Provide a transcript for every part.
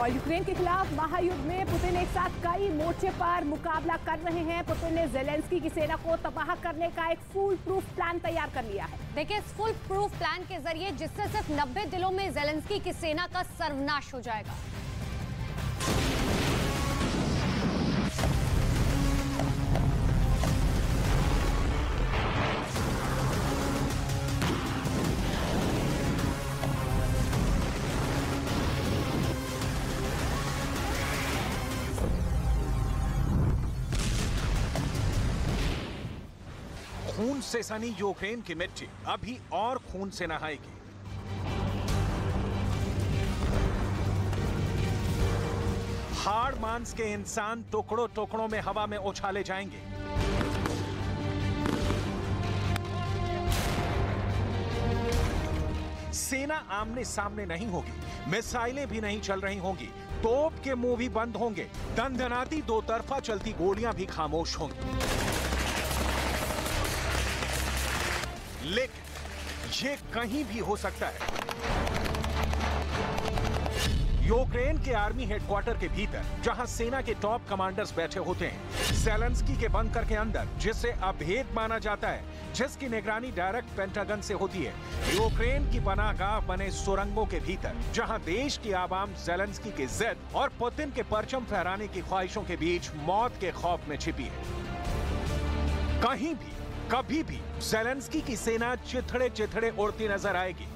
और यूक्रेन के खिलाफ महायुद्ध में पुतिन एक साथ कई मोर्चे पर मुकाबला कर रहे हैं। पुतिन ने ज़ेलेंस्की की सेना को तबाह करने का एक फुल प्रूफ प्लान तैयार कर लिया है। देखिए, इस फुल प्रूफ प्लान के जरिए जिससे सिर्फ 90 दिनों में ज़ेलेंस्की की सेना का सर्वनाश हो जाएगा। खून से सनी यूक्रेन की मिट्टी अभी और खून से नहाएगी। हाड़ मांस के इंसान टुकड़ों टुकड़ों में हवा में उछाले जाएंगे। सेना आमने सामने नहीं होगी, मिसाइलें भी नहीं चल रही होंगी, तोप के मुंह भी बंद होंगे, दंदनाती दो तरफा चलती गोलियां भी खामोश होंगी। लेकिन ये कहीं भी हो सकता है। यूक्रेन के आर्मी हेडक्वार्टर के भीतर, जहां सेना के टॉप कमांडर्स बैठे होते हैं, ज़ेलेंस्की के बंकर के अंदर, जिसे अभेद माना जाता है, जिसकी निगरानी डायरेक्ट पेंटागन से होती है, यूक्रेन की पनाहगाह बने सुरंगों के भीतर, जहां देश की आवाम ज़ेलेंस्की की जिद और पुतिन के परचम फहराने की ख्वाहिशों के बीच मौत के खौफ में छिपी है। कहीं भी कभी भी ज़ेलेंस्की की सेना चिथड़े चिथड़े उड़ती नजर आएगी।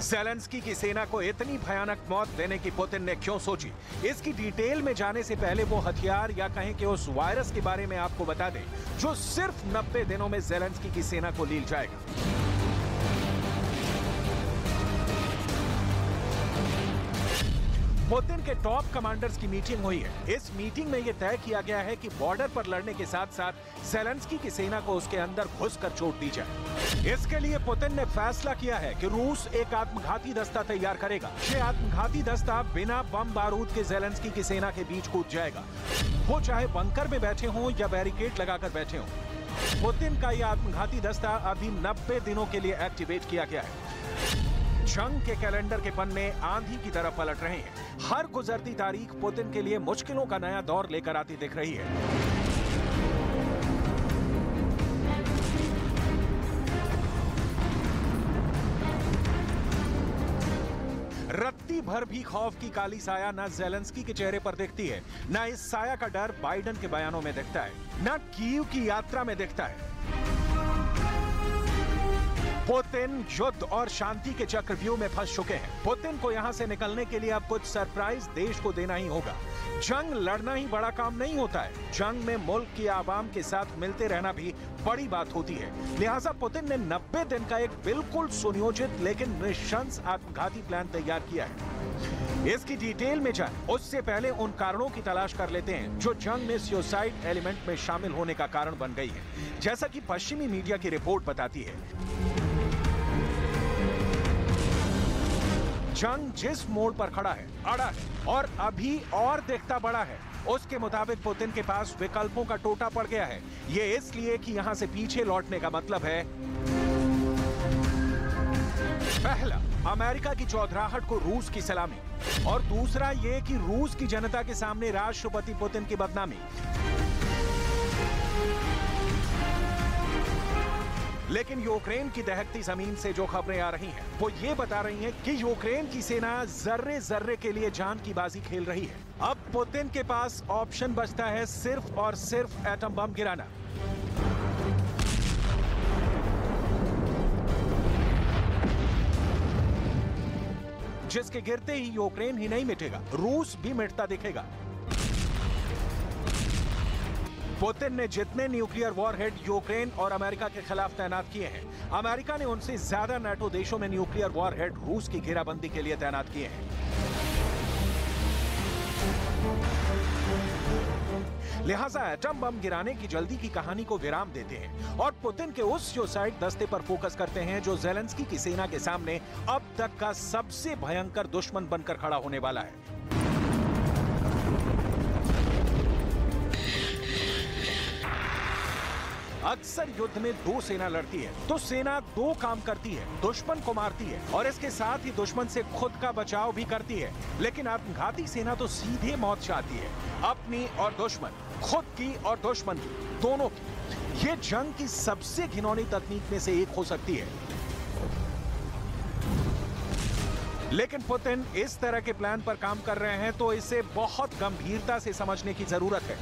ज़ेलेंस्की की सेना को इतनी भयानक मौत देने की पुतिन ने क्यों सोची? इसकी डिटेल में जाने से पहले वो हथियार या कहें कि उस वायरस के बारे में आपको बता दें जो सिर्फ 90 दिनों में ज़ेलेंस्की की सेना को लील जाएगा। पुतिन के टॉप कमांडर्स की मीटिंग हुई है। इस मीटिंग में यह तय किया गया है कि बॉर्डर पर लड़ने के साथ साथ ज़ेलेंस्की की सेना को उसके अंदर घुसकर चोट दी जाए। इसके लिए पुतिन ने फैसला किया है कि रूस एक आत्मघाती दस्ता तैयार करेगा। ये आत्मघाती दस्ता बिना बम बारूद के ज़ेलेंस्की की सेना के बीच कूद जाएगा, वो चाहे बंकर में बैठे हों या बैरिकेड लगाकर बैठे हों। पुतिन का यह आत्मघाती दस्ता अभी 90 दिनों के लिए एक्टिवेट किया गया है। जंग के कैलेंडर के पन्ने आंधी की तरह पलट रहे हैं। हर गुजरती तारीख पुतिन के लिए मुश्किलों का नया दौर लेकर आती दिख रही है। रत्ती भर भी खौफ की काली साया न ज़ेलेंस्की के चेहरे पर दिखती है, न इस साया का डर बाइडेन के बयानों में दिखता है, न कीव की यात्रा में दिखता है। पुतिन युद्ध और शांति के चक्रव्यूह में फंस चुके हैं। पुतिन को यहां से निकलने के लिए अब कुछ सरप्राइज देश को देना ही होगा। जंग लड़ना ही बड़ा काम नहीं होता है, जंग में मुल्क की आवाम के साथ मिलते रहना भी बड़ी बात होती है। लिहाजा पुतिन ने 90 दिन का एक बिल्कुल सुनियोजित लेकिन निशंस आत्मघाती प्लान तैयार किया है। इसकी डिटेल में जाए उससे पहले उन कारणों की तलाश कर लेते हैं जो जंग में सुसाइड एलिमेंट में शामिल होने का कारण बन गई है। जैसा कि पश्चिमी मीडिया की रिपोर्ट बताती है, जंग जिस मोड़ पर खड़ा है, अड़ा है और अभी और दिखता बड़ा है, उसके मुताबिक पुतिन के पास विकल्पों का टोटा पड़ गया है। ये इसलिए कि यहां से पीछे लौटने का मतलब है, पहला, अमेरिका की चौधराहट को रूस की सलामी, और दूसरा ये कि रूस की जनता के सामने राष्ट्रपति पुतिन की बदनामी। लेकिन यूक्रेन की दहकती जमीन से जो खबरें आ रही हैं, वो ये बता रही हैं कि यूक्रेन की सेना जर्रे जर्रे के लिए जान की बाजी खेल रही है। अब पुतिन के पास ऑप्शन बचता है सिर्फ और सिर्फ एटम बम गिराना। जिसके गिरते ही यूक्रेन ही नहीं मिटेगा, रूस भी मिटता दिखेगा। पुतिन ने जितने न्यूक्लियर वॉरहेड यूक्रेन और अमेरिका के खिलाफ तैनात किए हैं, अमेरिका ने उनसे ज्यादा नाटो देशों में न्यूक्लियर वॉरहेड रूस की घेराबंदी के लिए तैनात किए हैं। लिहाजा एटम बम गिराने की जल्दी की कहानी को विराम देते हैं और पुतिन के उस सुसाइड दस्ते पर फोकस करते हैं जो ज़ेलेंस्की की सेना के सामने अब तक का सबसे भयंकर दुश्मन बनकर खड़ा होने वाला है। अक्सर युद्ध में दो सेना लड़ती है तो सेना दो काम करती है, दुश्मन को मारती है और इसके साथ ही दुश्मन से खुद का बचाव भी करती है। लेकिन आत्मघाती सेना तो सीधे मौत चाहती है, अपनी और दुश्मन, खुद की और दुश्मन की, दोनों की। ये जंग की सबसे घिनौनी तकनीक में से एक हो सकती है। लेकिन पुतिन इस तरह के प्लान पर काम कर रहे हैं तो इसे बहुत गंभीरता से समझने की जरूरत है।